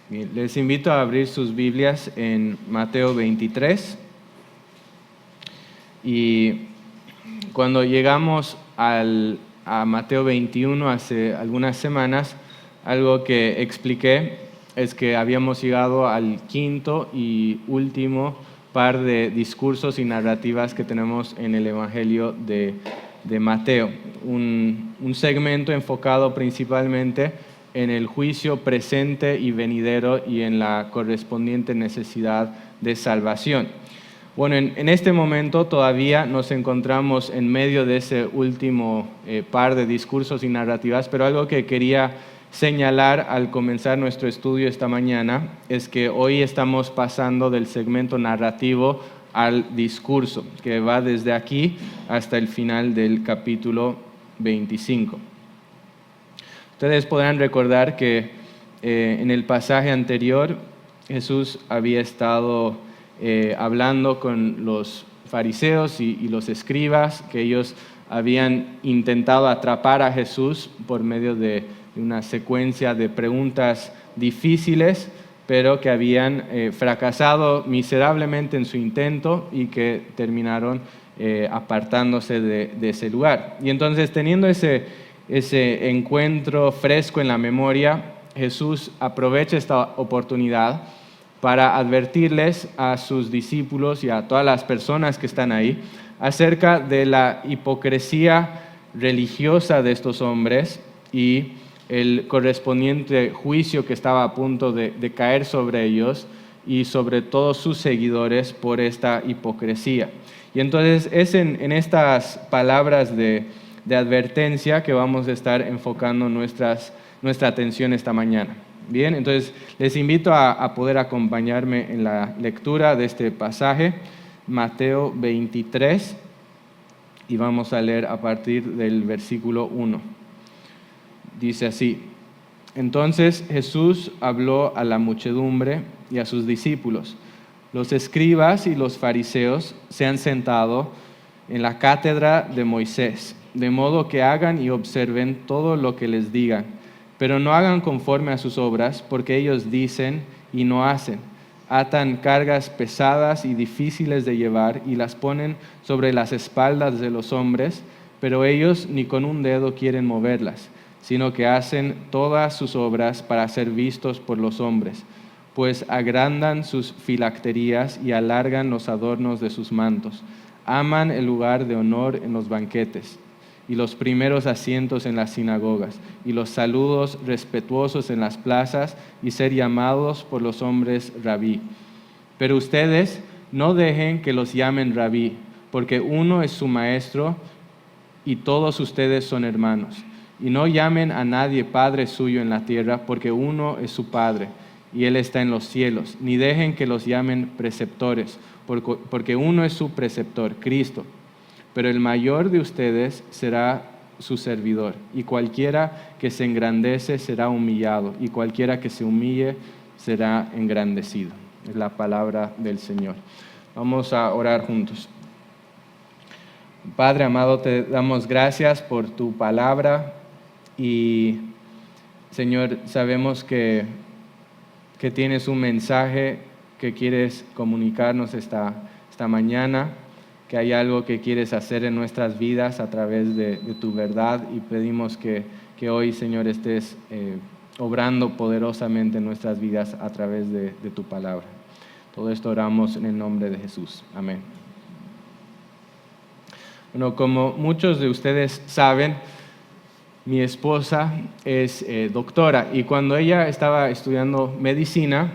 Bien, les invito a abrir sus Biblias en Mateo 23. Y cuando llegamos a Mateo 21 hace algunas semanas, algo que expliqué es que habíamos llegado al quinto y último par de discursos y narrativas que tenemos en el Evangelio de Mateo. Un segmento enfocado principalmente en el juicio presente y venidero y en la correspondiente necesidad de salvación. Bueno, en este momento todavía nos encontramos en medio de ese último par de discursos y narrativas, pero algo que quería señalar al comenzar nuestro estudio esta mañana es que hoy estamos pasando del segmento narrativo al discurso, que va desde aquí hasta el final del capítulo 25. Ustedes podrán recordar que en el pasaje anterior Jesús había estado hablando con los fariseos y los escribas, que ellos habían intentado atrapar a Jesús por medio de una secuencia de preguntas difíciles, pero que habían fracasado miserablemente en su intento y que terminaron apartándose de ese lugar. Y entonces, teniendo ese encuentro fresco en la memoria, Jesús aprovecha esta oportunidad para advertirles a sus discípulos y a todas las personas que están ahí acerca de la hipocresía religiosa de estos hombres y el correspondiente juicio que estaba a punto de caer sobre ellos y sobre todos sus seguidores por esta hipocresía. Y entonces es en estas palabras de advertencia que vamos a estar enfocando nuestra atención esta mañana. Bien, entonces les invito a poder acompañarme en la lectura de este pasaje, Mateo 23, y vamos a leer a partir del versículo 1. Dice así: Entonces Jesús habló a la muchedumbre y a sus discípulos. Los escribas y los fariseos se han sentado en la cátedra de Moisés, de modo que hagan y observen todo lo que les digan, pero no hagan conforme a sus obras, porque ellos dicen y no hacen. Atan cargas pesadas y difíciles de llevar y las ponen sobre las espaldas de los hombres, pero ellos ni con un dedo quieren moverlas, sino que hacen todas sus obras para ser vistos por los hombres, pues agrandan sus filacterías y alargan los adornos de sus mantos. Aman el lugar de honor en los banquetes y los primeros asientos en las sinagogas, y los saludos respetuosos en las plazas, y ser llamados por los hombres rabí. Pero ustedes no dejen que los llamen rabí, porque uno es su maestro, y todos ustedes son hermanos. Y no llamen a nadie padre suyo en la tierra, porque uno es su Padre, y Él está en los cielos. Ni dejen que los llamen preceptores, porque uno es su preceptor, Cristo. Pero el mayor de ustedes será su servidor, y cualquiera que se engrandece será humillado, y cualquiera que se humille será engrandecido. Es la palabra del Señor. Vamos a orar juntos. Padre amado, te damos gracias por tu palabra y, Señor, sabemos que tienes un mensaje que quieres comunicarnos esta mañana, que hay algo que quieres hacer en nuestras vidas a través de tu verdad, y pedimos que hoy, Señor, estés obrando poderosamente en nuestras vidas a través de tu palabra. Todo esto oramos en el nombre de Jesús. Amén. Bueno, como muchos de ustedes saben, mi esposa es doctora, y cuando ella estaba estudiando medicina,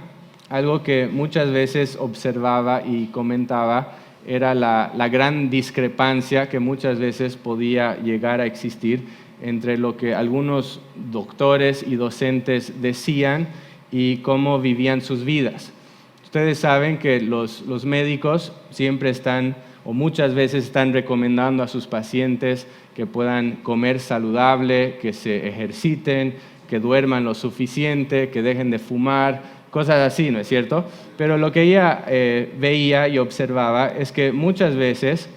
algo que muchas veces observaba y comentaba era la gran discrepancia que muchas veces podía llegar a existir entre lo que algunos doctores y docentes decían y cómo vivían sus vidas. Ustedes saben que los médicos siempre están, o muchas veces están recomendando a sus pacientes que puedan comer saludable, que se ejerciten, que duerman lo suficiente, que dejen de fumar, cosas así, ¿no es cierto? Pero lo que ella veía y observaba es que muchas veces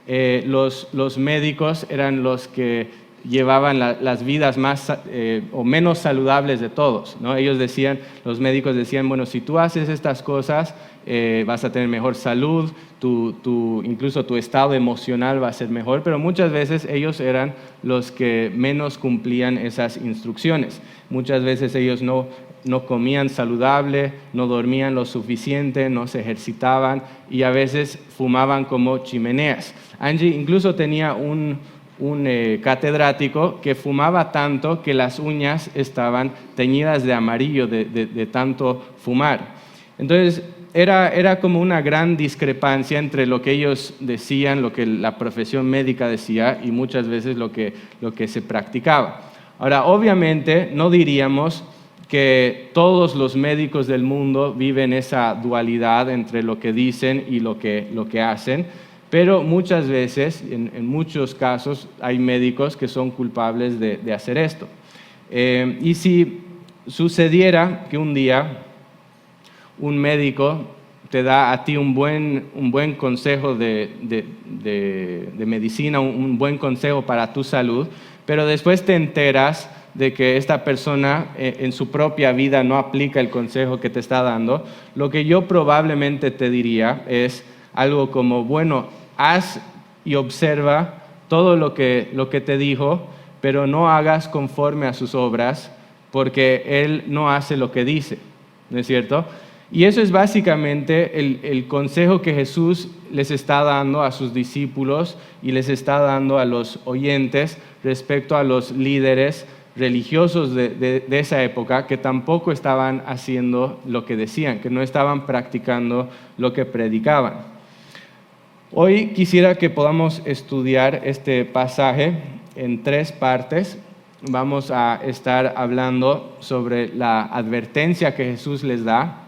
los médicos eran los que llevaban las vidas más o menos saludables de todos, ¿no? Los médicos decían, bueno, si tú haces estas cosas, vas a tener mejor salud, incluso tu estado emocional va a ser mejor, pero muchas veces ellos eran los que menos cumplían esas instrucciones. Muchas veces ellos no comían saludable, no dormían lo suficiente, no se ejercitaban y a veces fumaban como chimeneas. Angie incluso tenía un catedrático que fumaba tanto que las uñas estaban teñidas de amarillo de tanto fumar. Entonces, era como una gran discrepancia entre lo que ellos decían, lo que la profesión médica decía y muchas veces lo que se practicaba. Ahora, obviamente, no diríamos que todos los médicos del mundo viven esa dualidad entre lo que dicen y lo que hacen, pero muchas veces, en muchos casos, hay médicos que son culpables de hacer esto. Y si sucediera que un día un médico te da a ti un buen consejo de medicina, un buen consejo para tu salud, pero después te enteras de que esta persona en su propia vida no aplica el consejo que te está dando, lo que yo probablemente te diría es algo como, bueno, haz y observa todo lo que te dijo, pero no hagas conforme a sus obras, porque él no hace lo que dice, ¿no es cierto? Y eso es básicamente el consejo que Jesús les está dando a sus discípulos y les está dando a los oyentes respecto a los líderes religiosos de esa época que tampoco estaban haciendo lo que decían, que no estaban practicando lo que predicaban. Hoy quisiera que podamos estudiar este pasaje en 3 partes. Vamos a estar hablando sobre la advertencia que Jesús les da,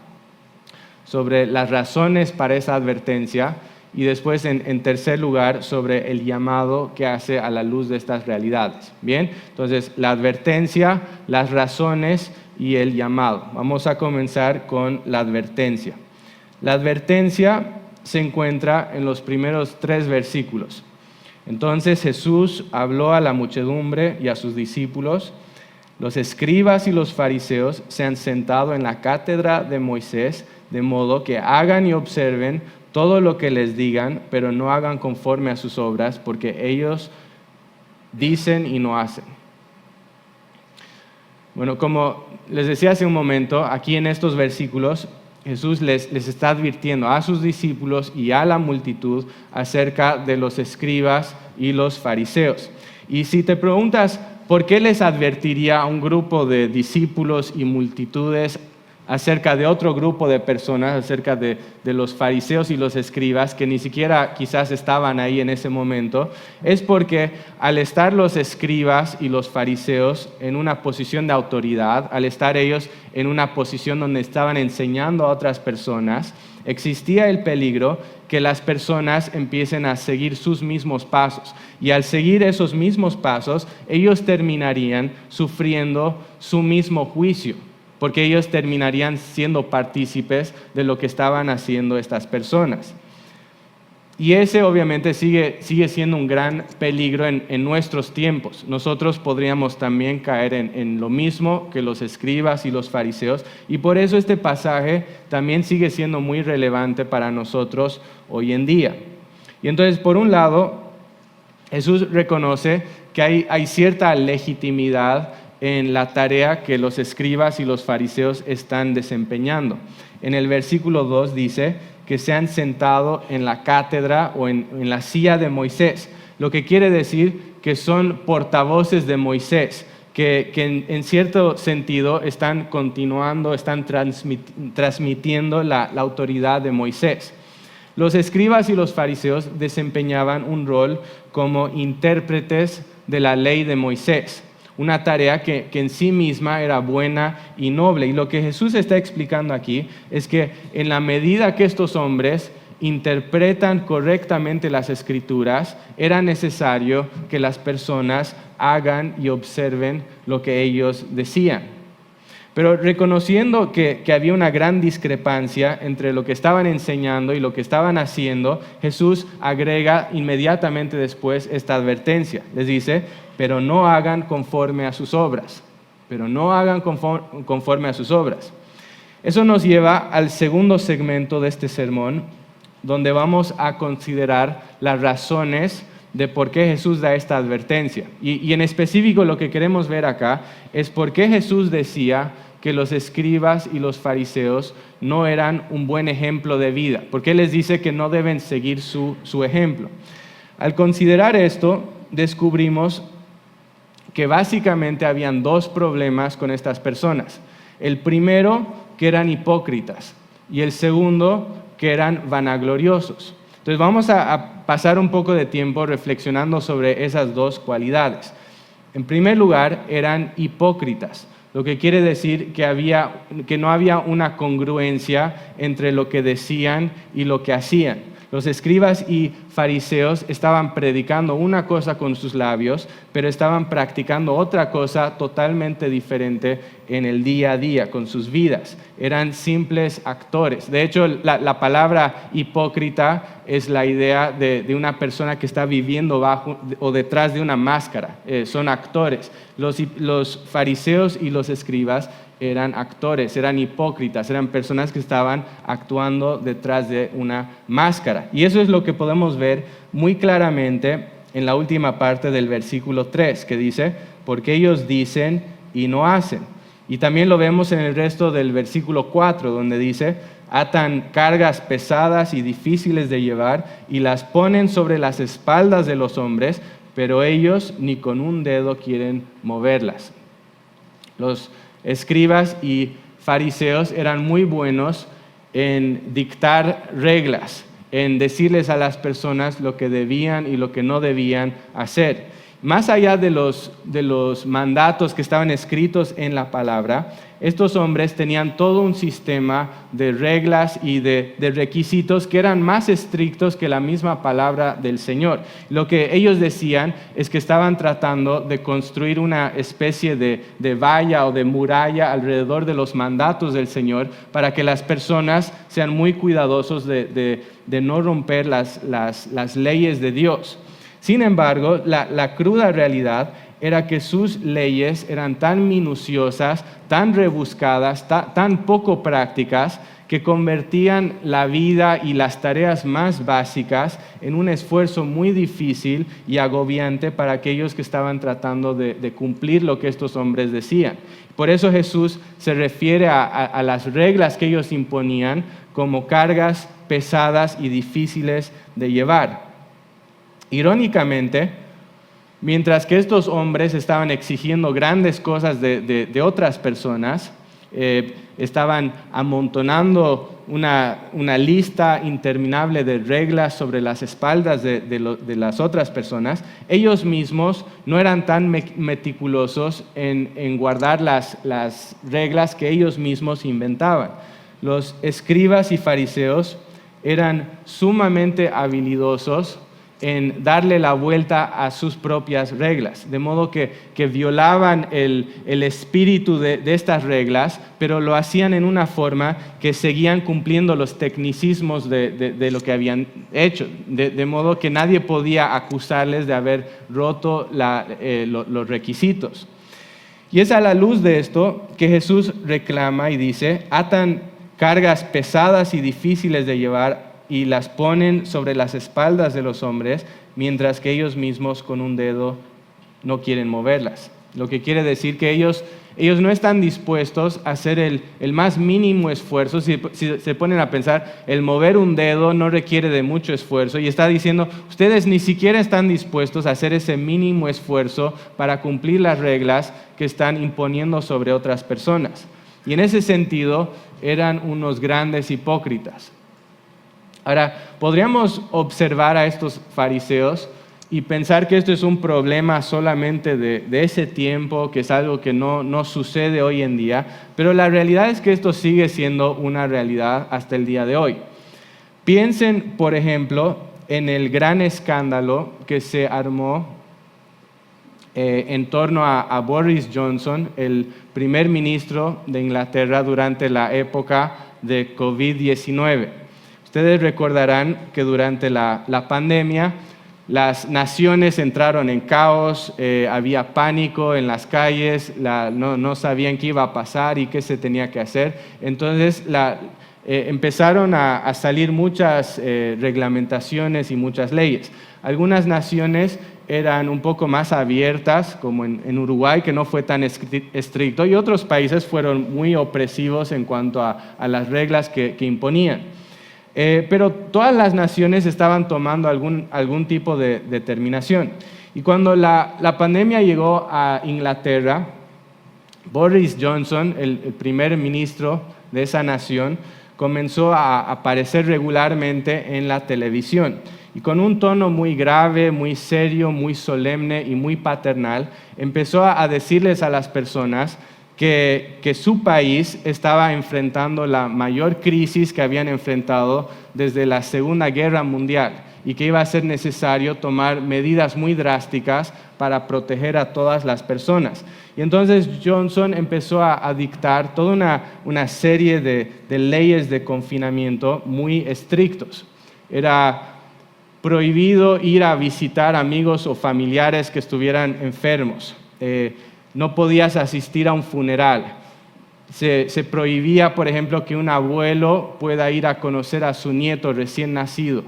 sobre las razones para esa advertencia y después, en tercer lugar, sobre el llamado que hace a la luz de estas realidades. Bien, entonces la advertencia, las razones y el llamado. Vamos a comenzar con la advertencia. La advertencia se encuentra en los primeros 3 versículos. Entonces Jesús habló a la muchedumbre y a sus discípulos. Los escribas y los fariseos se han sentado en la cátedra de Moisés, de modo que hagan y observen todo lo que les digan, pero no hagan conforme a sus obras, porque ellos dicen y no hacen. Bueno, como les decía hace un momento, aquí en estos versículos Jesús les está advirtiendo a sus discípulos y a la multitud acerca de los escribas y los fariseos. Y si te preguntas, ¿por qué les advertiría a un grupo de discípulos y multitudes acerca de otro grupo de personas, acerca de los fariseos y los escribas, que ni siquiera quizás estaban ahí en ese momento? Es porque al estar los escribas y los fariseos en una posición de autoridad, al estar ellos en una posición donde estaban enseñando a otras personas, existía el peligro que las personas empiecen a seguir sus mismos pasos. Y al seguir esos mismos pasos, ellos terminarían sufriendo su mismo juicio, porque ellos terminarían siendo partícipes de lo que estaban haciendo estas personas. Y ese obviamente sigue siendo un gran peligro en nuestros tiempos. Nosotros podríamos también caer en lo mismo que los escribas y los fariseos, y por eso este pasaje también sigue siendo muy relevante para nosotros hoy en día. Y entonces, por un lado, Jesús reconoce que hay cierta legitimidad en la tarea que los escribas y los fariseos están desempeñando. En el versículo 2 dice que se han sentado en la cátedra o en la silla de Moisés, lo que quiere decir que son portavoces de Moisés, que en cierto sentido están continuando, están transmitiendo la autoridad de Moisés. Los escribas y los fariseos desempeñaban un rol como intérpretes de la ley de Moisés, una tarea que en sí misma era buena y noble. Y lo que Jesús está explicando aquí es que en la medida que estos hombres interpretan correctamente las Escrituras, era necesario que las personas hagan y observen lo que ellos decían. Pero reconociendo que había una gran discrepancia entre lo que estaban enseñando y lo que estaban haciendo, Jesús agrega inmediatamente después esta advertencia. Les dice, pero no hagan conforme a sus obras. Pero no hagan conforme a sus obras. Eso nos lleva al segundo segmento de este sermón, donde vamos a considerar las razones de por qué Jesús da esta advertencia. Y en específico lo que queremos ver acá es por qué Jesús decía que los escribas y los fariseos no eran un buen ejemplo de vida. ¿Por qué les dice que no deben seguir su ejemplo? Al considerar esto, descubrimos que básicamente habían dos problemas con estas personas. El primero, que eran hipócritas, y el segundo, que eran vanagloriosos. Entonces vamos a pasar un poco de tiempo reflexionando sobre esas dos cualidades. En primer lugar, eran hipócritas, lo que quiere decir que no había una congruencia entre lo que decían y lo que hacían. Los escribas y fariseos estaban predicando una cosa con sus labios, pero estaban practicando otra cosa totalmente diferente en el día a día, con sus vidas. Eran simples actores. De hecho, la palabra hipócrita es la idea de una persona que está viviendo bajo o detrás de una máscara. Son actores. Los fariseos y los escribas eran actores, eran hipócritas, eran personas que estaban actuando detrás de una máscara. Y eso es lo que podemos ver muy claramente en la última parte del versículo 3, que dice, porque ellos dicen y no hacen. Y también lo vemos en el resto del versículo 4, donde dice, atan cargas pesadas y difíciles de llevar y las ponen sobre las espaldas de los hombres, pero ellos ni con un dedo quieren moverlas. Los escribas y fariseos eran muy buenos en dictar reglas, en decirles a las personas lo que debían y lo que no debían hacer. Más allá de los mandatos que estaban escritos en la palabra, estos hombres tenían todo un sistema de reglas y de requisitos que eran más estrictos que la misma palabra del Señor. Lo que ellos decían es que estaban tratando de construir una especie de valla o de muralla alrededor de los mandatos del Señor para que las personas sean muy cuidadosos de no romper las leyes de Dios. Sin embargo, la cruda realidad era que sus leyes eran tan minuciosas, tan rebuscadas, tan poco prácticas, que convertían la vida y las tareas más básicas en un esfuerzo muy difícil y agobiante para aquellos que estaban tratando de cumplir lo que estos hombres decían. Por eso Jesús se refiere a las reglas que ellos imponían como cargas pesadas y difíciles de llevar. Irónicamente, mientras que estos hombres estaban exigiendo grandes cosas de otras personas, estaban amontonando una lista interminable de reglas sobre las espaldas de las otras personas, ellos mismos no eran tan meticulosos en guardar las reglas que ellos mismos inventaban. Los escribas y fariseos eran sumamente habilidosos en darle la vuelta a sus propias reglas, de modo que violaban el espíritu de estas reglas, pero lo hacían en una forma que seguían cumpliendo los tecnicismos de lo que habían hecho, de modo que nadie podía acusarles de haber roto los requisitos. Y es a la luz de esto que Jesús reclama y dice, atan cargas pesadas y difíciles de llevar y las ponen sobre las espaldas de los hombres, mientras que ellos mismos con un dedo no quieren moverlas. Lo que quiere decir que ellos no están dispuestos a hacer el más mínimo esfuerzo. Si se ponen a pensar, el mover un dedo no requiere de mucho esfuerzo, y está diciendo, ustedes ni siquiera están dispuestos a hacer ese mínimo esfuerzo para cumplir las reglas que están imponiendo sobre otras personas. Y en ese sentido, eran unos grandes hipócritas. Ahora, podríamos observar a estos fariseos y pensar que esto es un problema solamente de ese tiempo, que es algo que no sucede hoy en día, pero la realidad es que esto sigue siendo una realidad hasta el día de hoy. Piensen, por ejemplo, en el gran escándalo que se armó en torno a Boris Johnson, el primer ministro de Inglaterra durante la época de COVID-19. Ustedes recordarán que durante la pandemia las naciones entraron en caos, había pánico en las calles, no sabían qué iba a pasar y qué se tenía que hacer. Entonces empezaron a salir muchas reglamentaciones y muchas leyes. Algunas naciones eran un poco más abiertas, como en Uruguay, que no fue tan estricto, y otros países fueron muy opresivos en cuanto a las reglas que imponían. Pero todas las naciones estaban tomando algún tipo de determinación. Y cuando la pandemia llegó a Inglaterra, Boris Johnson, el primer ministro de esa nación, comenzó a aparecer regularmente en la televisión. Y con un tono muy grave, muy serio, muy solemne y muy paternal, empezó a decirles a las personas que su país estaba enfrentando la mayor crisis que habían enfrentado desde la Segunda Guerra Mundial y que iba a ser necesario tomar medidas muy drásticas para proteger a todas las personas. Y entonces Johnson empezó a dictar toda una serie de leyes de confinamiento muy estrictos. Era prohibido ir a visitar amigos o familiares que estuvieran enfermos. No podías asistir a un funeral. Se prohibía, por ejemplo, que un abuelo pueda ir a conocer a su nieto recién nacido.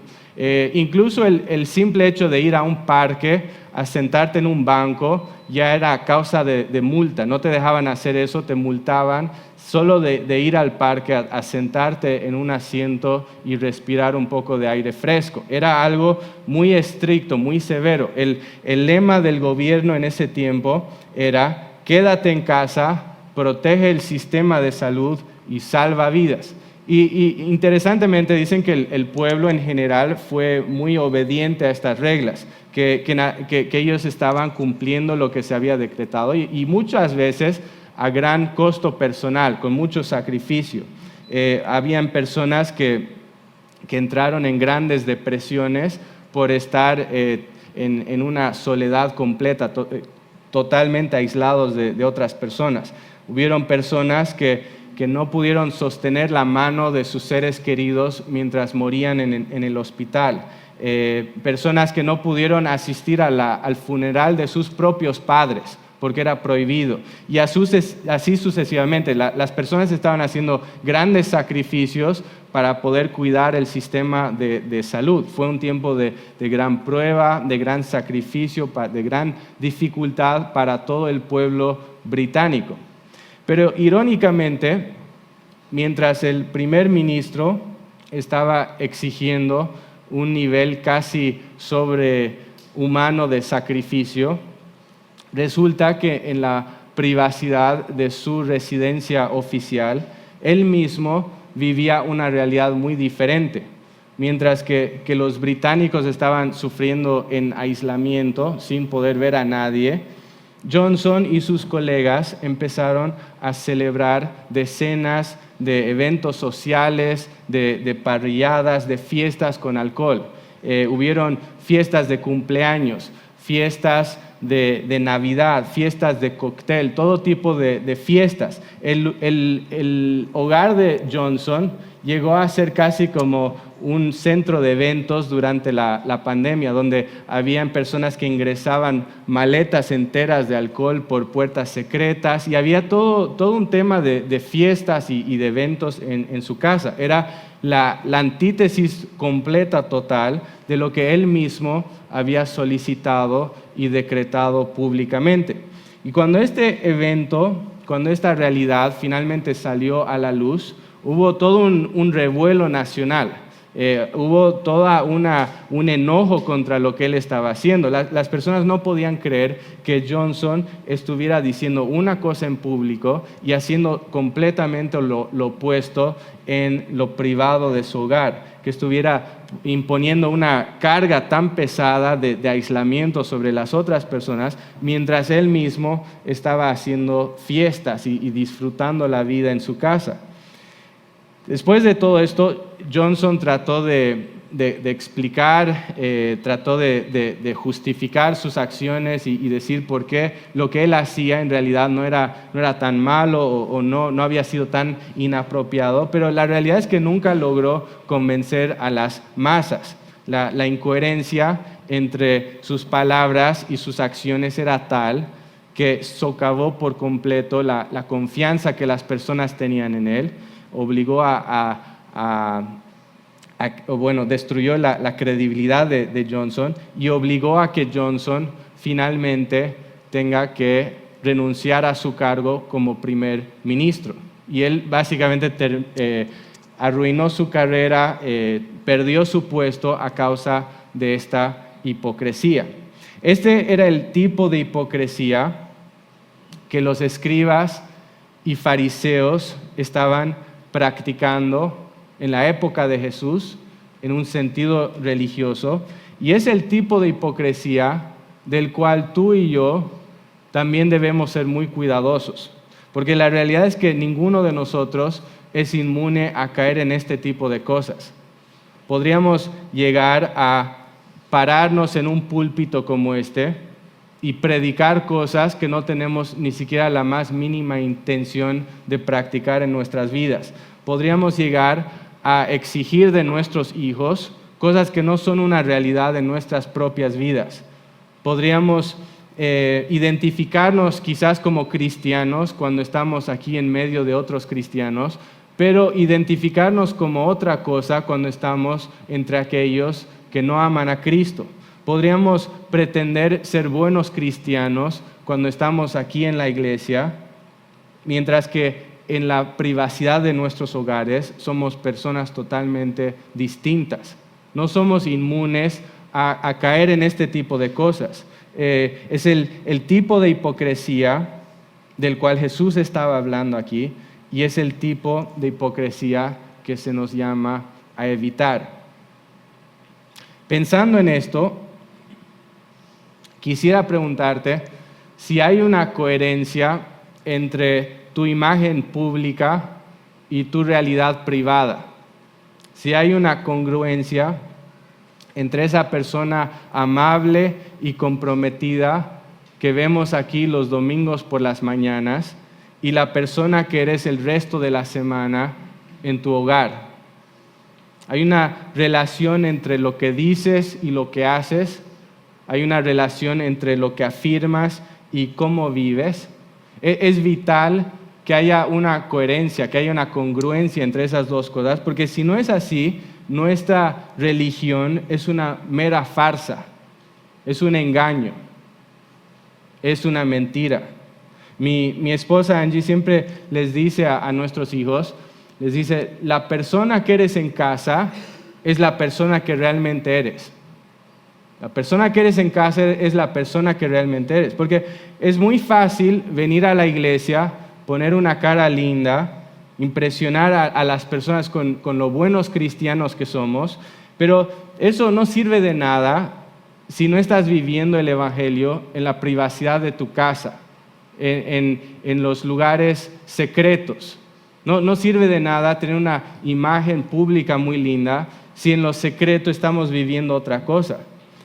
Incluso el simple hecho de ir a un parque, a sentarte en un banco, ya era causa de multa. No te dejaban hacer eso, te multaban solo de ir al parque, a sentarte en un asiento y respirar un poco de aire fresco. Era algo muy estricto, muy severo. El lema del gobierno en ese tiempo era: quédate en casa, protege el sistema de salud y salva vidas. Y interesantemente dicen que el pueblo en general fue muy obediente a estas reglas, que ellos estaban cumpliendo lo que se había decretado y muchas veces a gran costo personal, con mucho sacrificio. Habían personas que entraron en grandes depresiones por estar en una soledad completa, totalmente aislados de otras personas. Hubieron personas que no pudieron sostener la mano de sus seres queridos mientras morían en el hospital. Personas que no pudieron asistir al funeral de sus propios padres porque era prohibido. Y así sucesivamente. Las personas estaban haciendo grandes sacrificios para poder cuidar el sistema de salud. Fue un tiempo de gran prueba, de gran sacrificio, de gran dificultad para todo el pueblo británico. Pero irónicamente, mientras el primer ministro estaba exigiendo un nivel casi sobrehumano de sacrificio, resulta que en la privacidad de su residencia oficial, él mismo vivía una realidad muy diferente. Mientras que los británicos estaban sufriendo en aislamiento, sin poder ver a nadie, Johnson y sus colegas empezaron a celebrar decenas de eventos sociales, de parrilladas, de fiestas con alcohol. Hubieron fiestas de cumpleaños, fiestas de Navidad, fiestas de cóctel, todo tipo de fiestas. El hogar de Johnson llegó a ser casi como un centro de eventos durante la pandemia, donde habían personas que ingresaban maletas enteras de alcohol por puertas secretas y había todo un tema de fiestas y de eventos en su casa. Era la antítesis completa, total, de lo que él mismo había solicitado y decretado públicamente. Y cuando este evento, cuando esta realidad finalmente salió a la luz, hubo todo un revuelo nacional. Hubo toda un enojo contra lo que él estaba haciendo. Las personas no podían creer que Johnson estuviera diciendo una cosa en público y haciendo completamente lo opuesto en lo privado de su hogar, que estuviera imponiendo una carga tan pesada de aislamiento sobre las otras personas, mientras él mismo estaba haciendo fiestas y disfrutando la vida en su casa. Después de todo esto, Johnson trató de de explicar, trató de justificar sus acciones y decir por qué lo que él hacía en realidad no era tan malo o no había sido tan inapropiado, pero la realidad es que nunca logró convencer a las masas. La incoherencia entre sus palabras y sus acciones era tal que socavó por completo la confianza que las personas tenían en él, obligó destruyó la credibilidad de Johnson y obligó a que Johnson finalmente tenga que renunciar a su cargo como primer ministro. Y él básicamente arruinó su carrera, perdió su puesto a causa de esta hipocresía. Este era el tipo de hipocresía que los escribas y fariseos estaban practicando en la época de Jesús en un sentido religioso, y es el tipo de hipocresía del cual tú y yo también debemos ser muy cuidadosos, porque la realidad es que ninguno de nosotros es inmune a caer en este tipo de cosas. Podríamos llegar a pararnos en un púlpito como este y predicar cosas que no tenemos ni siquiera la más mínima intención de practicar en nuestras vidas. Podríamos llegar a exigir de nuestros hijos cosas que no son una realidad en nuestras propias vidas. Podríamos identificarnos quizás como cristianos cuando estamos aquí en medio de otros cristianos, pero identificarnos como otra cosa cuando estamos entre aquellos que no aman a Cristo. Podríamos pretender ser buenos cristianos cuando estamos aquí en la iglesia, mientras que en la privacidad de nuestros hogares somos personas totalmente distintas. No somos inmunes a caer en este tipo de cosas. Es el tipo de hipocresía del cual Jesús estaba hablando aquí, y es el tipo de hipocresía que se nos llama a evitar. Pensando en esto, quisiera preguntarte si hay una coherencia entre tu imagen pública y tu realidad privada. Si hay una congruencia entre esa persona amable y comprometida que vemos aquí los domingos por las mañanas y la persona que eres el resto de la semana en tu hogar. Hay una relación entre lo que dices y lo que haces. Hay una relación entre lo que afirmas y cómo vives. Es vital que haya una coherencia, que haya una congruencia entre esas dos cosas, porque si no es así, nuestra religión es una mera farsa, es un engaño, es una mentira. Mi esposa Angie siempre les dice a nuestros hijos, les dice, la persona que eres en casa es la persona que realmente eres. La persona que eres en casa es la persona que realmente eres. Porque es muy fácil venir a la iglesia, poner una cara linda, impresionar a las personas con lo buenos cristianos que somos, pero eso no sirve de nada si no estás viviendo el evangelio en la privacidad de tu casa, en los lugares secretos. No sirve de nada tener una imagen pública muy linda si en lo secreto estamos viviendo otra cosa.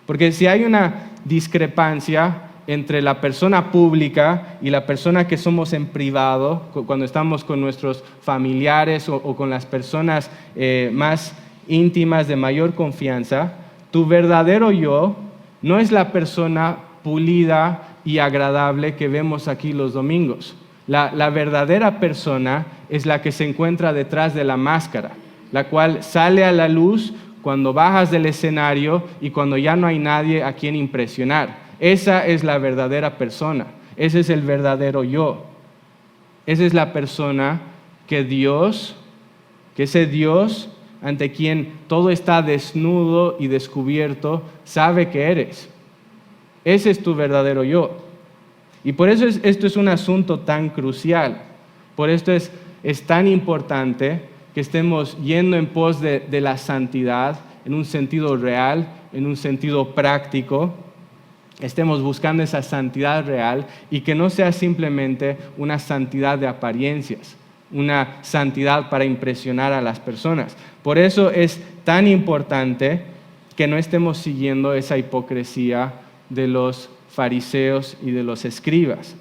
Porque si hay una discrepancia entre la persona pública y la persona que somos en privado, cuando estamos con nuestros familiares o con las personas más íntimas de mayor confianza, tu verdadero yo no es la persona pulida y agradable que vemos aquí los domingos. La verdadera persona es la que se encuentra detrás de la máscara, la cual sale a la luz cuando bajas del escenario y cuando ya no hay nadie a quien impresionar. Esa es la verdadera persona, ese es el verdadero yo. Esa es la persona que ese Dios ante quien todo está desnudo y descubierto, sabe que eres. Ese es tu verdadero yo. Y por eso esto es un asunto tan crucial. Por esto es tan importante que estemos yendo en pos de la santidad en un sentido real, en un sentido práctico. Estemos buscando esa santidad real y que no sea simplemente una santidad de apariencias, una santidad para impresionar a las personas. Por eso es tan importante que no estemos siguiendo esa hipocresía de los fariseos y de los escribas.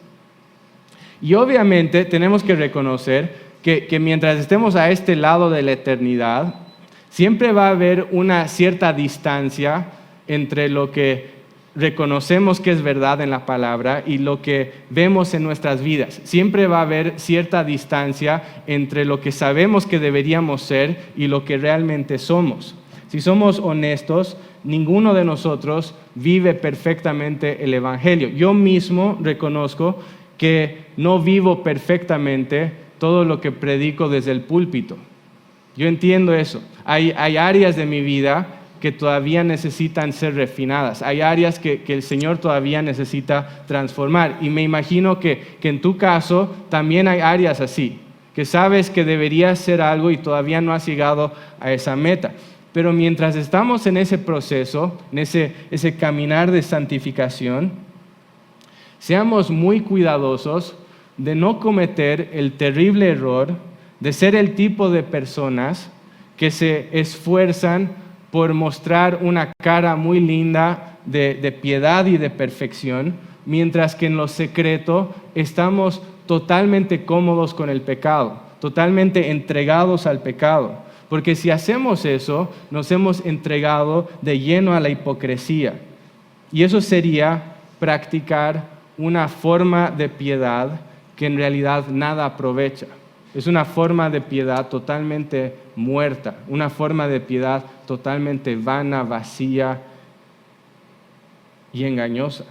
Y obviamente tenemos que reconocer que mientras estemos a este lado de la eternidad, siempre va a haber una cierta distancia entre lo que reconocemos que es verdad en la palabra y lo que vemos en nuestras vidas. Siempre va a haber cierta distancia entre lo que sabemos que deberíamos ser y lo que realmente somos. Si somos honestos, ninguno de nosotros vive perfectamente el Evangelio. Yo mismo reconozco que no vivo perfectamente todo lo que predico desde el púlpito. Yo entiendo eso. Hay áreas de mi vida que todavía necesitan ser refinadas. Hay áreas que el Señor todavía necesita transformar. Y me imagino que en tu caso también hay áreas así, que sabes que deberías ser algo y todavía no has llegado a esa meta. Pero mientras estamos en ese proceso, en ese caminar de santificación, seamos muy cuidadosos de no cometer el terrible error de ser el tipo de personas que se esfuerzan por mostrar una cara muy linda de piedad y de perfección, mientras que en lo secreto estamos totalmente cómodos con el pecado, totalmente entregados al pecado. Porque si hacemos eso, nos hemos entregado de lleno a la hipocresía. Y eso sería practicar una forma de piedad que en realidad nada aprovecha. Es una forma de piedad totalmente muerta, una forma de piedad totalmente vana, vacía y engañosa.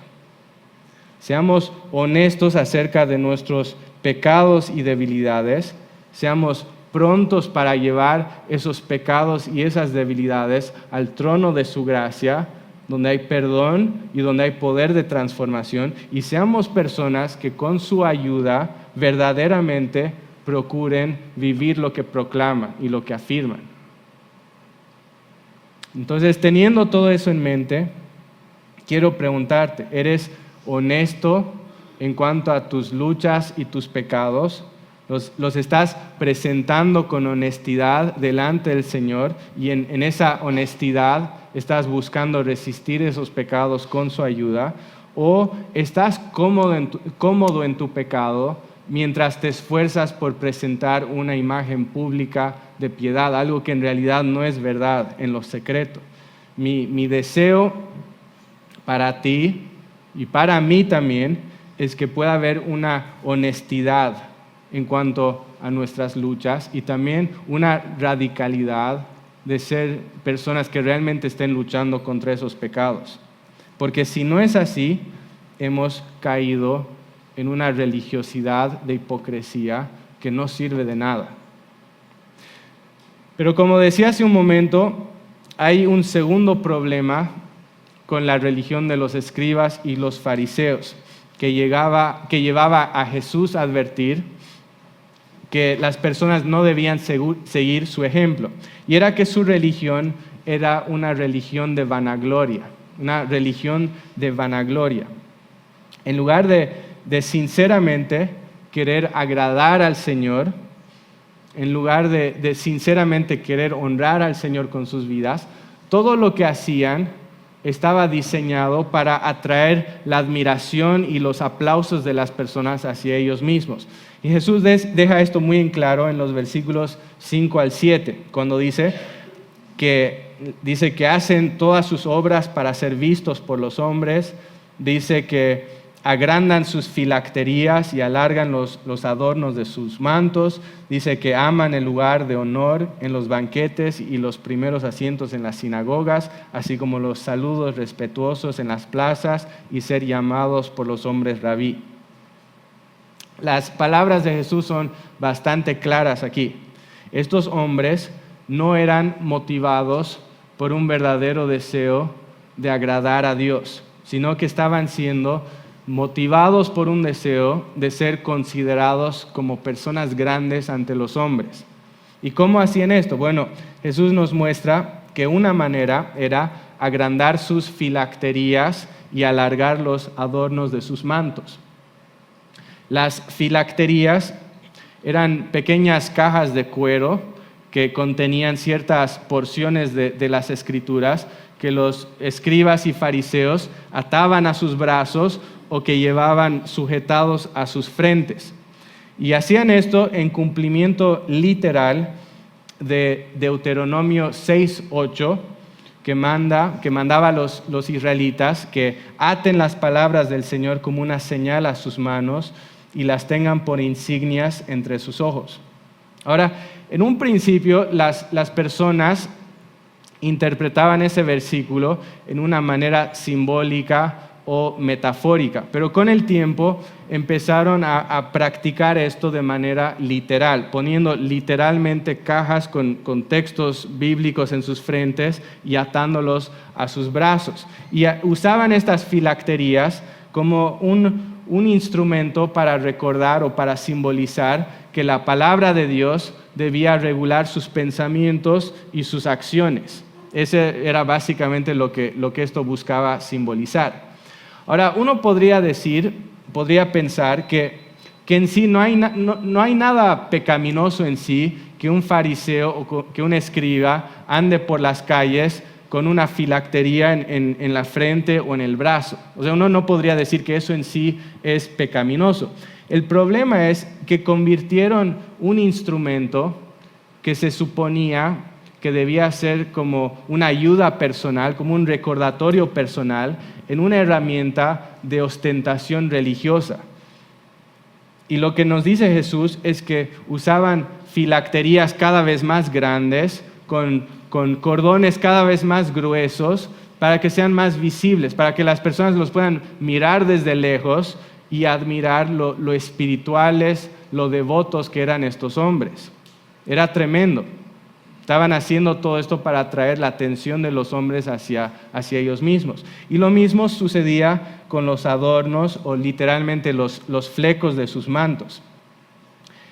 Seamos honestos acerca de nuestros pecados y debilidades, seamos prontos para llevar esos pecados y esas debilidades al trono de su gracia, donde hay perdón y donde hay poder de transformación, y seamos personas que con su ayuda verdaderamente procuren vivir lo que proclaman y lo que afirman. Entonces, teniendo todo eso en mente, quiero preguntarte, ¿eres honesto en cuanto a tus luchas y tus pecados? ¿Los estás presentando con honestidad delante del Señor y en esa honestidad estás buscando resistir esos pecados con su ayuda? ¿O estás cómodo en tu pecado mientras te esfuerzas por presentar una imagen pública de piedad, algo que en realidad no es verdad en lo secreto? Mi deseo para ti y para mí también es que pueda haber una honestidad en cuanto a nuestras luchas y también una radicalidad de ser personas que realmente estén luchando contra esos pecados. Porque si no es así, hemos caído en una religiosidad de hipocresía que no sirve de nada. Pero como decía hace un momento, hay un segundo problema con la religión de los escribas y los fariseos, que llevaba a Jesús a advertir que las personas no debían seguir su ejemplo. Y era que su religión era una religión de vanagloria, una religión de vanagloria. En lugar de sinceramente querer agradar al Señor, en lugar de sinceramente querer honrar al Señor con sus vidas, todo lo que hacían estaba diseñado para atraer la admiración y los aplausos de las personas hacia ellos mismos. Y Jesús deja esto muy en claro en los versículos 5 al 7, cuando dice que hacen todas sus obras para ser vistos por los hombres, dice que agrandan sus filacterías y alargan los adornos de sus mantos, dice que aman el lugar de honor en los banquetes y los primeros asientos en las sinagogas, así como los saludos respetuosos en las plazas y ser llamados por los hombres rabí. Las palabras de Jesús son bastante claras aquí. Estos hombres no eran motivados por un verdadero deseo de agradar a Dios, sino que estaban siendo motivados por un deseo de ser considerados como personas grandes ante los hombres. ¿Y cómo hacían esto? Bueno, Jesús nos muestra que una manera era agrandar sus filacterías y alargar los adornos de sus mantos. Las filacterías Eran pequeñas cajas de cuero que contenían ciertas porciones de las Escrituras que los escribas y fariseos ataban a sus brazos o que llevaban sujetados a sus frentes. Y hacían esto en cumplimiento literal de Deuteronomio 6:8, que mandaba a los israelitas que aten las palabras del Señor como una señal a sus manos y las tengan por insignias entre sus ojos. Ahora, en un principio, las personas interpretaban ese versículo en una manera simbólica o metafórica, pero con el tiempo empezaron a practicar esto de manera literal, poniendo literalmente cajas con textos bíblicos en sus frentes y atándolos a sus brazos. Y usaban estas filacterías como un instrumento para recordar o para simbolizar que la palabra de Dios debía regular sus pensamientos y sus acciones. Ese era básicamente lo que esto buscaba simbolizar. Ahora, uno podría pensar que en sí no hay nada pecaminoso en sí que un fariseo o que un escriba ande por las calles con una filactería en la frente o en el brazo. O sea, uno no podría decir que eso en sí es pecaminoso. El problema es que convirtieron un instrumento que se suponía que debía ser como una ayuda personal, como un recordatorio personal, en una herramienta de ostentación religiosa. Y lo que nos dice Jesús es que usaban filacterías cada vez más grandes, con cordones cada vez más gruesos, para que sean más visibles, para que las personas los puedan mirar desde lejos y admirar lo espirituales, lo devotos que eran estos hombres. Era tremendo. Estaban haciendo todo esto para atraer la atención de los hombres hacia ellos mismos. Y lo mismo sucedía con los adornos o literalmente los flecos de sus mantos.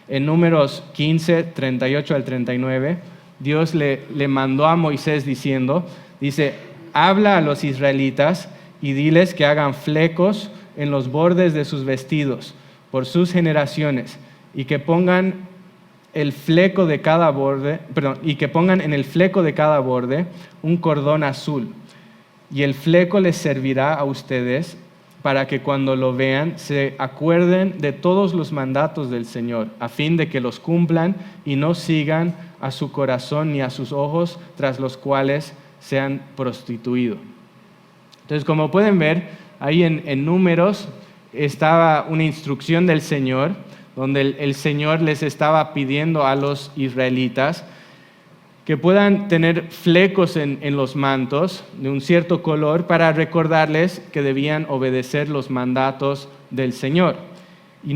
En Números 15, 38 al 39, Dios le mandó a Moisés dice, habla a los israelitas y diles que hagan flecos en los bordes de sus vestidos por sus generaciones y que pongan en el fleco de cada borde un cordón azul, y el fleco les servirá a ustedes para que cuando lo vean se acuerden de todos los mandatos del Señor, a fin de que los cumplan y no sigan a su corazón ni a sus ojos tras los cuales se han prostituido. Entonces, como pueden ver, ahí en Números estaba una instrucción del Señor, donde el Señor les estaba pidiendo a los israelitas que puedan tener flecos en los mantos de un cierto color para recordarles que debían obedecer los mandatos del Señor. Y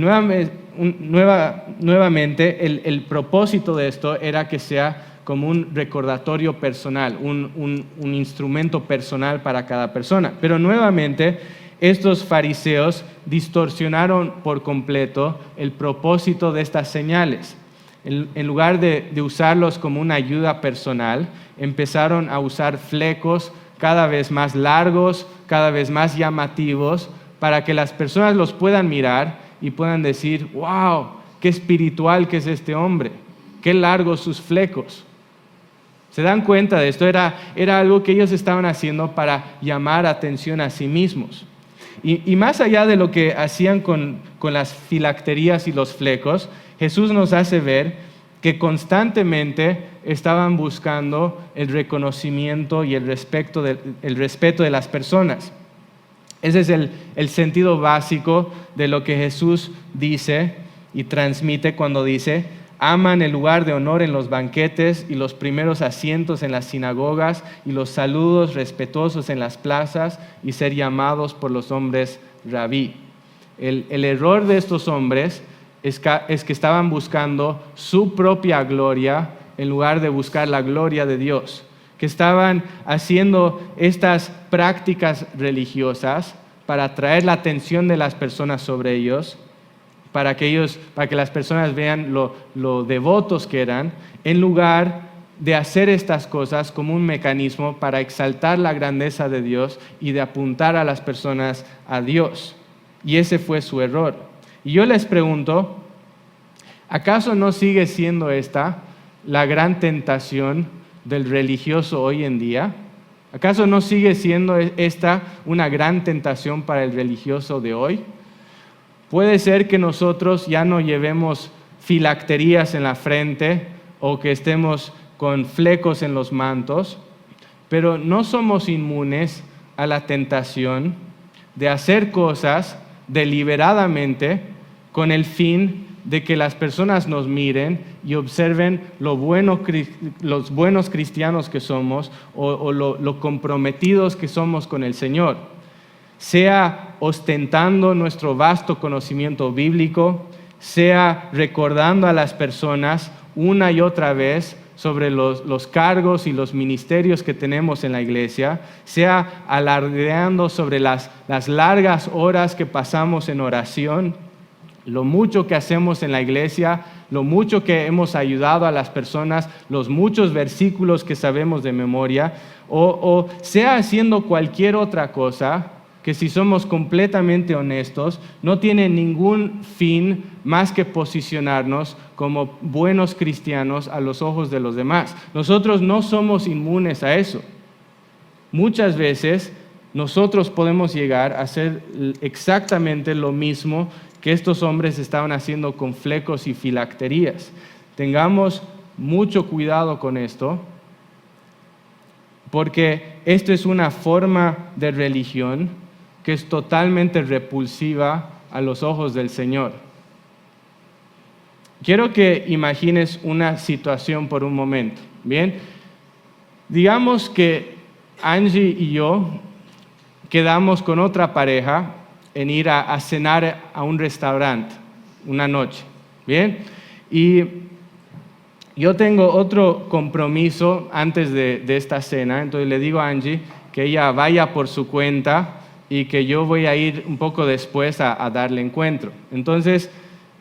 nuevamente el propósito de esto era que sea como un recordatorio personal, un instrumento personal para cada persona. Pero nuevamente estos fariseos distorsionaron por completo el propósito de estas señales. En lugar de usarlos como una ayuda personal, empezaron a usar flecos cada vez más largos, cada vez más llamativos, para que las personas los puedan mirar y puedan decir, wow, qué espiritual que es este hombre, qué largos sus flecos. ¿Se dan cuenta de esto? Era algo que ellos estaban haciendo para llamar atención a sí mismos. Y más allá de lo que hacían con las filacterías y los flecos, Jesús nos hace ver que constantemente estaban buscando el reconocimiento y el respeto de las personas. Ese es el sentido básico de lo que Jesús dice y transmite cuando dice: aman el lugar de honor en los banquetes y los primeros asientos en las sinagogas y los saludos respetuosos en las plazas y ser llamados por los hombres rabí. El error de estos hombres es que estaban buscando su propia gloria en lugar de buscar la gloria de Dios, que estaban haciendo estas prácticas religiosas para atraer la atención de las personas sobre ellos, para que las personas vean lo devotos que eran, en lugar de hacer estas cosas como un mecanismo para exaltar la grandeza de Dios y de apuntar a las personas a Dios. Y ese fue su error. Y yo les pregunto, ¿Acaso no sigue siendo esta la gran tentación del religioso hoy en día? ¿Acaso no sigue siendo esta una gran tentación para el religioso de hoy? Puede ser que nosotros ya no llevemos filacterías en la frente o que estemos con flecos en los mantos, pero no somos inmunes a la tentación de hacer cosas deliberadamente con el fin de que las personas nos miren y observen los buenos cristianos que somos o lo comprometidos que somos con el Señor. Sea ostentando nuestro vasto conocimiento bíblico, sea recordando a las personas una y otra vez sobre los cargos y los ministerios que tenemos en la iglesia, sea alardeando sobre las largas horas que pasamos en oración, lo mucho que hacemos en la iglesia, lo mucho que hemos ayudado a las personas, los muchos versículos que sabemos de memoria, o sea haciendo cualquier otra cosa que, si somos completamente honestos, no tiene ningún fin más que posicionarnos como buenos cristianos a los ojos de los demás. Nosotros no somos inmunes a eso. Muchas veces nosotros podemos llegar a hacer exactamente lo mismo que estos hombres estaban haciendo con flecos y filacterías. Tengamos mucho cuidado con esto, porque esto es una forma de religión que es totalmente repulsiva a los ojos del Señor. Quiero que imagines una situación por un momento, ¿bien? Digamos que Angie y yo quedamos con otra pareja en ir a cenar a un restaurante una noche, ¿bien? Y yo tengo otro compromiso antes de esta cena, entonces le digo a Angie que ella vaya por su cuenta y que yo voy a ir un poco después a darle encuentro. Entonces,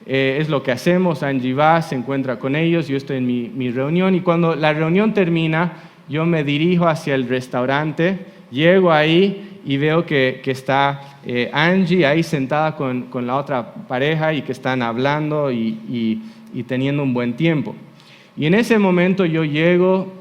es lo que hacemos. Angie va, se encuentra con ellos, yo estoy en mi reunión, y cuando la reunión termina, yo me dirijo hacia el restaurante, llego ahí y veo que está Angie ahí sentada con la otra pareja y que están hablando y teniendo un buen tiempo. Y en ese momento yo llego,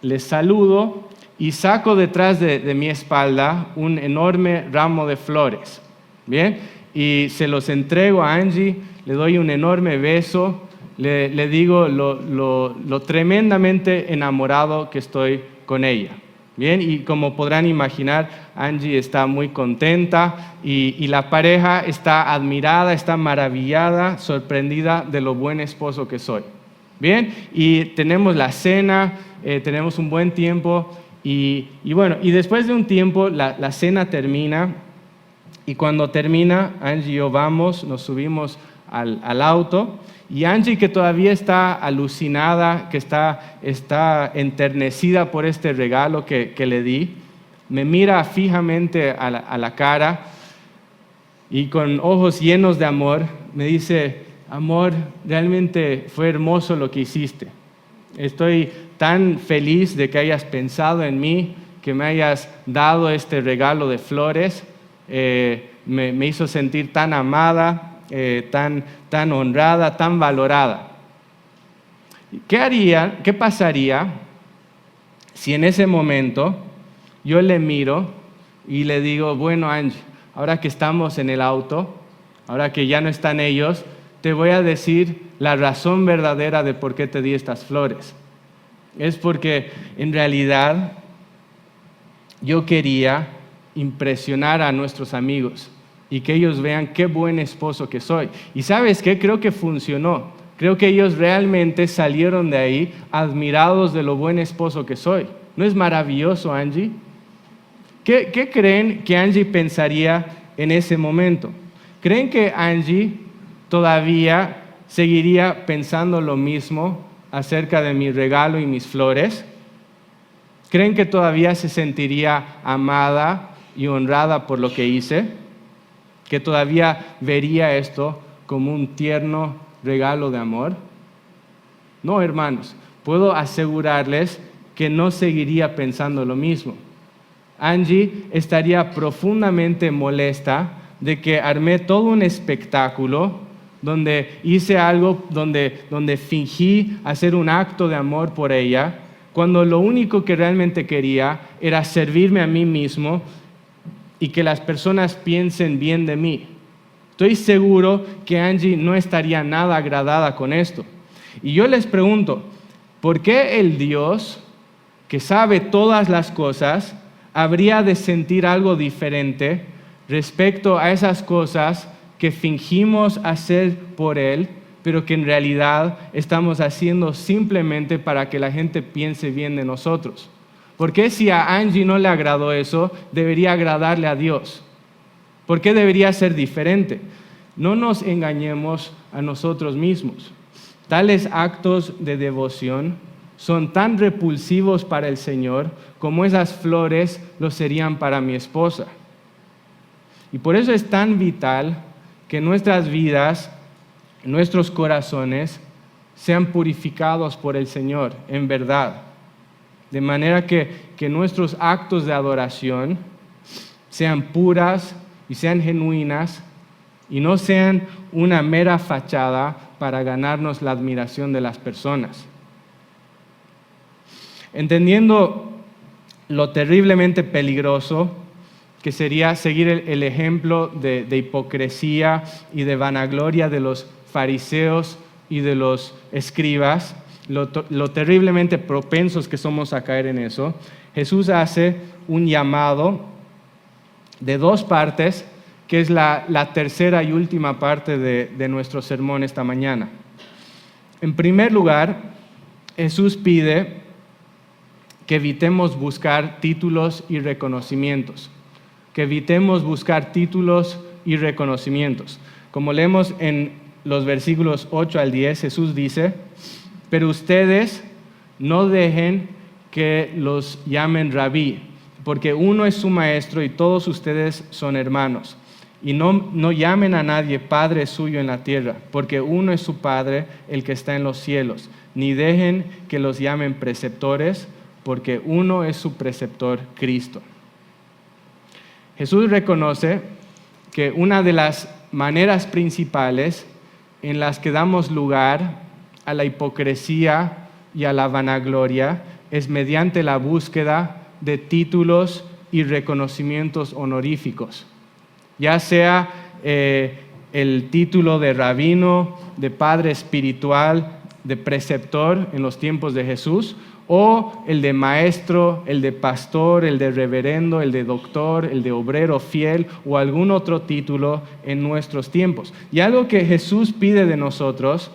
les saludo y saco detrás de mi espalda un enorme ramo de flores, ¿bien? Y se los entrego a Angie, le doy un enorme beso, le digo lo tremendamente enamorado que estoy con ella, ¿bien? Y como podrán imaginar, Angie está muy contenta y la pareja está admirada, está maravillada, sorprendida de lo buen esposo que soy, ¿bien? Y tenemos la cena, tenemos un buen tiempo. Y bueno, y después de un tiempo la cena termina, y cuando termina, Angie y yo nos subimos al auto, y Angie, que todavía está alucinada, que está enternecida por este regalo que le di, me mira fijamente a la cara y con ojos llenos de amor me dice: amor, realmente fue hermoso lo que hiciste. Estoy tan feliz de que hayas pensado en mí, que me hayas dado este regalo de flores. Me hizo sentir tan amada, tan honrada, tan valorada. ¿Qué pasaría si en ese momento yo le miro y le digo: bueno, Angie, ahora que estamos en el auto, ahora que ya no están ellos, te voy a decir la razón verdadera de por qué te di estas flores? Es porque en realidad yo quería impresionar a nuestros amigos y que ellos vean qué buen esposo que soy. ¿Y sabes qué? Creo que funcionó. Creo que ellos realmente salieron de ahí admirados de lo buen esposo que soy. ¿No es maravilloso, Angie? ¿Qué creen que Angie pensaría en ese momento? ¿Creen que Angie todavía seguiría pensando lo mismo acerca de mi regalo y mis flores? ¿Creen que todavía se sentiría amada y honrada por lo que hice? ¿Que todavía vería esto como un tierno regalo de amor? No, hermanos, puedo asegurarles que no seguiría pensando lo mismo. Angie estaría profundamente molesta de que armé todo un espectáculo donde hice algo, donde fingí hacer un acto de amor por ella, cuando lo único que realmente quería era servirme a mí mismo y que las personas piensen bien de mí. Estoy seguro que Angie no estaría nada agradada con esto. Y yo les pregunto, ¿por qué el Dios que sabe todas las cosas habría de sentir algo diferente respecto a esas cosas que fingimos hacer por Él, pero que en realidad estamos haciendo simplemente para que la gente piense bien de nosotros? ¿Por qué si a Angie no le agradó eso, debería agradarle a Dios? ¿Por qué debería ser diferente? No nos engañemos a nosotros mismos. Tales actos de devoción son tan repulsivos para el Señor como esas flores lo serían para mi esposa. Y por eso es tan vital que nuestras vidas, nuestros corazones, sean purificados por el Señor en verdad. De manera que nuestros actos de adoración sean puras y sean genuinas y no sean una mera fachada para ganarnos la admiración de las personas. Entendiendo lo terriblemente peligroso que sería seguir el ejemplo de hipocresía y de vanagloria de los fariseos y de los escribas, lo terriblemente propensos que somos a caer en eso, Jesús hace un llamado de dos partes, que es la tercera y última parte de nuestro sermón esta mañana. En primer lugar, Jesús pide que evitemos buscar títulos y reconocimientos. Que evitemos buscar títulos y reconocimientos. Como leemos en los versículos 8 al 10, Jesús dice, pero ustedes no dejen que los llamen rabí, porque uno es su maestro y todos ustedes son hermanos. Y no llamen a nadie Padre suyo en la tierra, porque uno es su Padre, el que está en los cielos. Ni dejen que los llamen preceptores, porque uno es su preceptor, Cristo. Jesús reconoce que una de las maneras principales en las que damos lugar a la hipocresía y a la vanagloria es mediante la búsqueda de títulos y reconocimientos honoríficos. Ya sea el título de rabino, de padre espiritual, de preceptor en los tiempos de Jesús, o el de maestro, el de pastor, el de reverendo, el de doctor, el de obrero fiel o algún otro título en nuestros tiempos. Y algo que Jesús pide de nosotros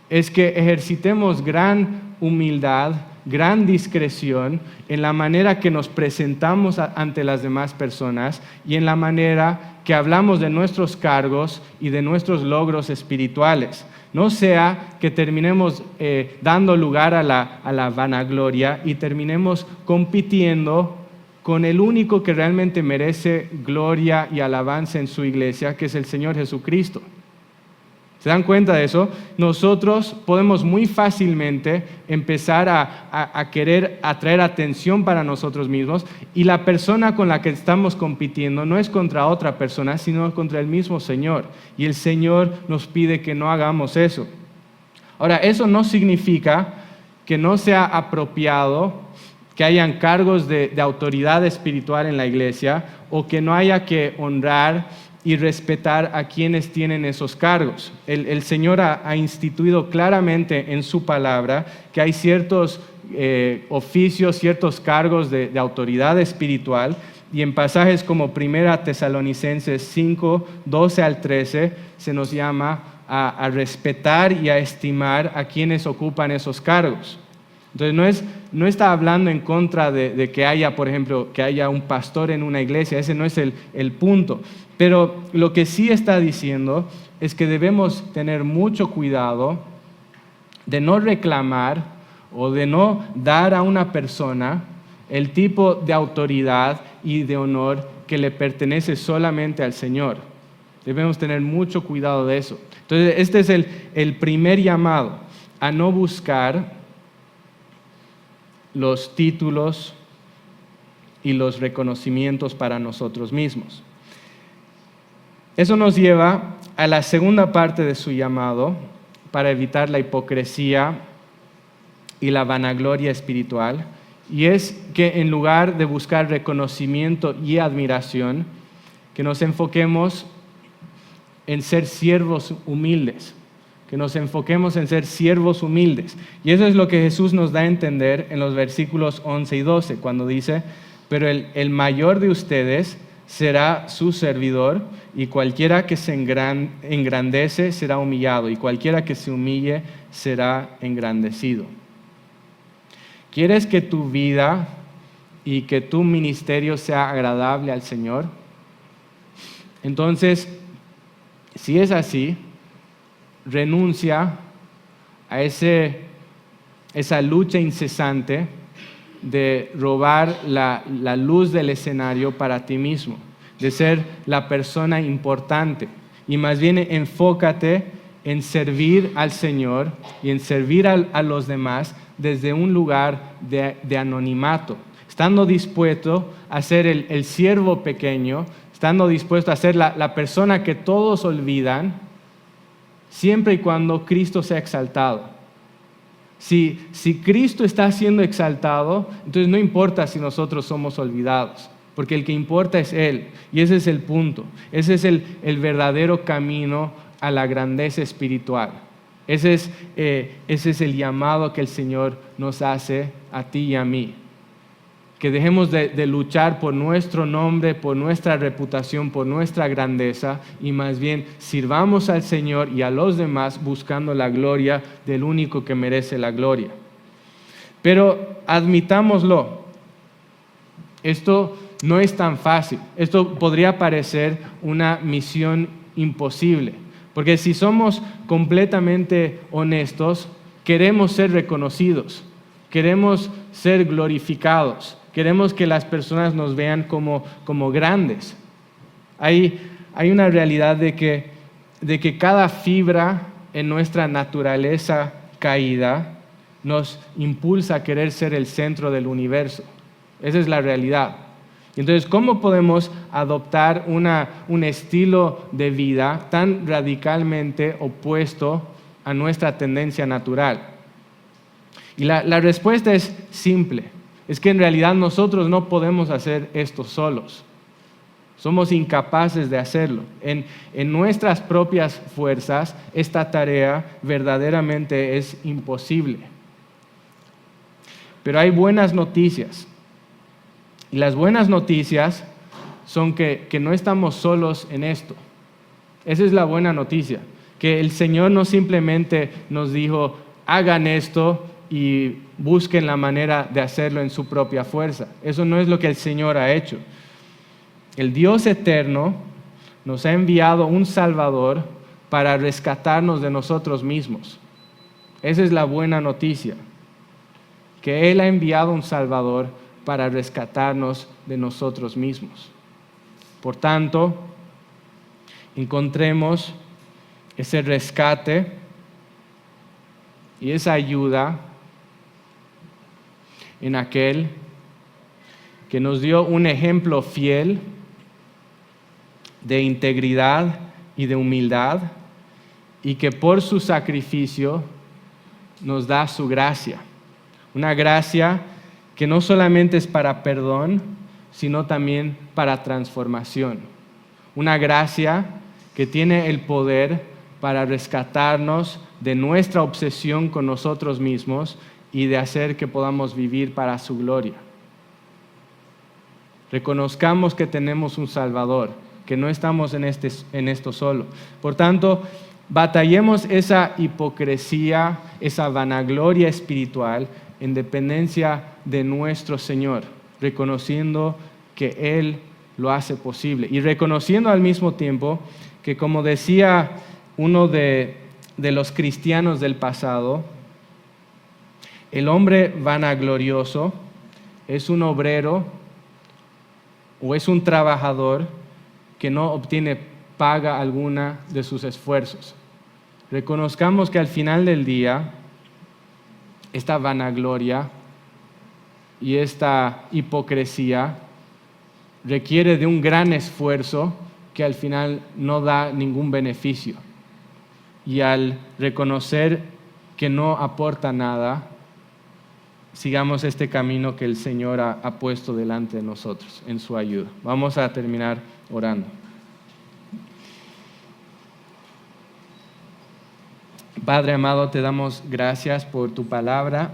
es que ejercitemos gran humildad, gran discreción en la manera que nos presentamos ante las demás personas y en la manera que hablamos de nuestros cargos y de nuestros logros espirituales. No sea que terminemos dando lugar a la vanagloria y terminemos compitiendo con el único que realmente merece gloria y alabanza en su iglesia, que es el Señor Jesucristo. ¿Se dan cuenta de eso? Nosotros podemos muy fácilmente empezar a querer atraer atención para nosotros mismos y la persona con la que estamos compitiendo no es contra otra persona, sino contra el mismo Señor. Y el Señor nos pide que no hagamos eso. Ahora, eso no significa que no sea apropiado que hayan cargos de autoridad espiritual en la iglesia o que no haya que honrar y respetar a quienes tienen esos cargos. El Señor ha instituido claramente en su palabra que hay ciertos oficios, ciertos cargos de autoridad espiritual, y en pasajes como 1 Tesalonicenses 5, 12 al 13, se nos llama a respetar y a estimar a quienes ocupan esos cargos. Entonces no está hablando en contra de que haya, por ejemplo, que haya un pastor en una iglesia, ese no es el punto. Pero lo que sí está diciendo es que debemos tener mucho cuidado de no reclamar o de no dar a una persona el tipo de autoridad y de honor que le pertenece solamente al Señor. Debemos tener mucho cuidado de eso. Entonces, este es el primer llamado, a no buscar los títulos y los reconocimientos para nosotros mismos. Eso nos lleva a la segunda parte de su llamado para evitar la hipocresía y la vanagloria espiritual, y es que en lugar de buscar reconocimiento y admiración, que nos enfoquemos en ser siervos humildes, que nos enfoquemos en ser siervos humildes. Y eso es lo que Jesús nos da a entender en los versículos 11 y 12, cuando dice, pero el mayor de ustedes será su servidor, y cualquiera que se engrandece será humillado, y cualquiera que se humille será engrandecido. ¿Quieres que tu vida y que tu ministerio sea agradable al Señor? Entonces, si es así, renuncia a esa lucha incesante de robar la luz del escenario para ti mismo, de ser la persona importante, y más bien enfócate en servir al Señor y en servir a los demás desde un lugar de anonimato, estando dispuesto a ser el siervo pequeño, estando dispuesto a ser la persona que todos olvidan, siempre y cuando Cristo sea exaltado. Si Cristo está siendo exaltado, entonces no importa si nosotros somos olvidados, porque el que importa es Él, y ese es el punto. Ese es el verdadero camino a la grandeza espiritual. Ese es el llamado que el Señor nos hace a ti y a mí. Que dejemos de luchar por nuestro nombre, por nuestra reputación, por nuestra grandeza, y más bien sirvamos al Señor y a los demás buscando la gloria del único que merece la gloria. Pero admitámoslo, esto no es tan fácil. Esto podría parecer una misión imposible, porque si somos completamente honestos, queremos ser reconocidos, queremos ser glorificados. Queremos que las personas nos vean como grandes. Hay una realidad de que cada fibra en nuestra naturaleza caída nos impulsa a querer ser el centro del universo. Esa es la realidad. Entonces, ¿cómo podemos adoptar un estilo de vida tan radicalmente opuesto a nuestra tendencia natural? Y la respuesta es simple. Es que en realidad nosotros no podemos hacer esto solos. Somos incapaces de hacerlo. En nuestras propias fuerzas, esta tarea verdaderamente es imposible. Pero hay buenas noticias. Y las buenas noticias son que no estamos solos en esto. Esa es la buena noticia. Que el Señor no simplemente nos dijo, hagan esto y busquen la manera de hacerlo en su propia fuerza. Eso no es lo que el Señor ha hecho. El Dios eterno nos ha enviado un Salvador para rescatarnos de nosotros mismos. Esa es la buena noticia, que Él ha enviado un Salvador para rescatarnos de nosotros mismos. Por tanto, encontremos ese rescate y esa ayuda en aquel que nos dio un ejemplo fiel de integridad y de humildad, y que por su sacrificio nos da su gracia. Una gracia que no solamente es para perdón, sino también para transformación. Una gracia que tiene el poder para rescatarnos de nuestra obsesión con nosotros mismos y de hacer que podamos vivir para su gloria. Reconozcamos que tenemos un Salvador, que no estamos en esto solo. Por tanto, batallemos esa hipocresía, esa vanagloria espiritual en dependencia de nuestro Señor, reconociendo que Él lo hace posible y reconociendo al mismo tiempo que, como decía uno de los cristianos del pasado, el hombre vanaglorioso es un obrero o es un trabajador que no obtiene paga alguna de sus esfuerzos. Reconozcamos que al final del día, esta vanagloria y esta hipocresía requiere de un gran esfuerzo que al final no da ningún beneficio. Y al reconocer que no aporta nada, sigamos este camino que el Señor ha puesto delante de nosotros en su ayuda. Vamos a terminar orando. Padre amado, te damos gracias por tu palabra.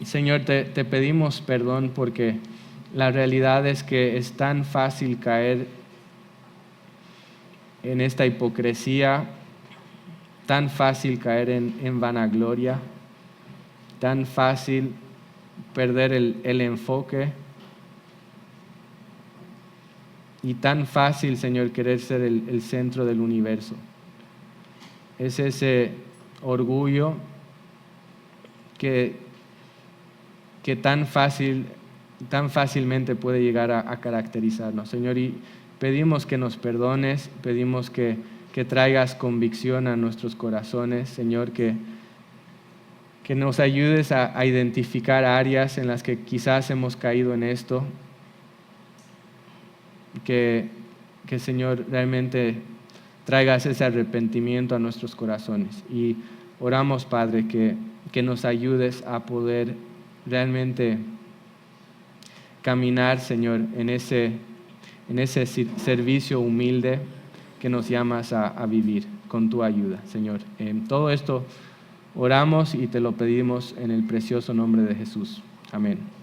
Señor, te pedimos perdón porque la realidad es que es tan fácil caer en esta hipocresía, tan fácil caer en vanagloria, tan fácil perder el enfoque y tan fácil, Señor, querer ser el centro del universo. Es ese orgullo que tan fácilmente puede llegar a caracterizarnos, Señor, y pedimos que nos perdones, pedimos que traigas convicción a nuestros corazones, Señor, que nos ayudes a identificar áreas en las que quizás hemos caído en esto, que Señor, realmente traigas ese arrepentimiento a nuestros corazones. Y oramos, Padre, que nos ayudes a poder realmente caminar, Señor, en ese servicio humilde que nos llamas a vivir con tu ayuda, Señor. En todo esto oramos y te lo pedimos en el precioso nombre de Jesús. Amén.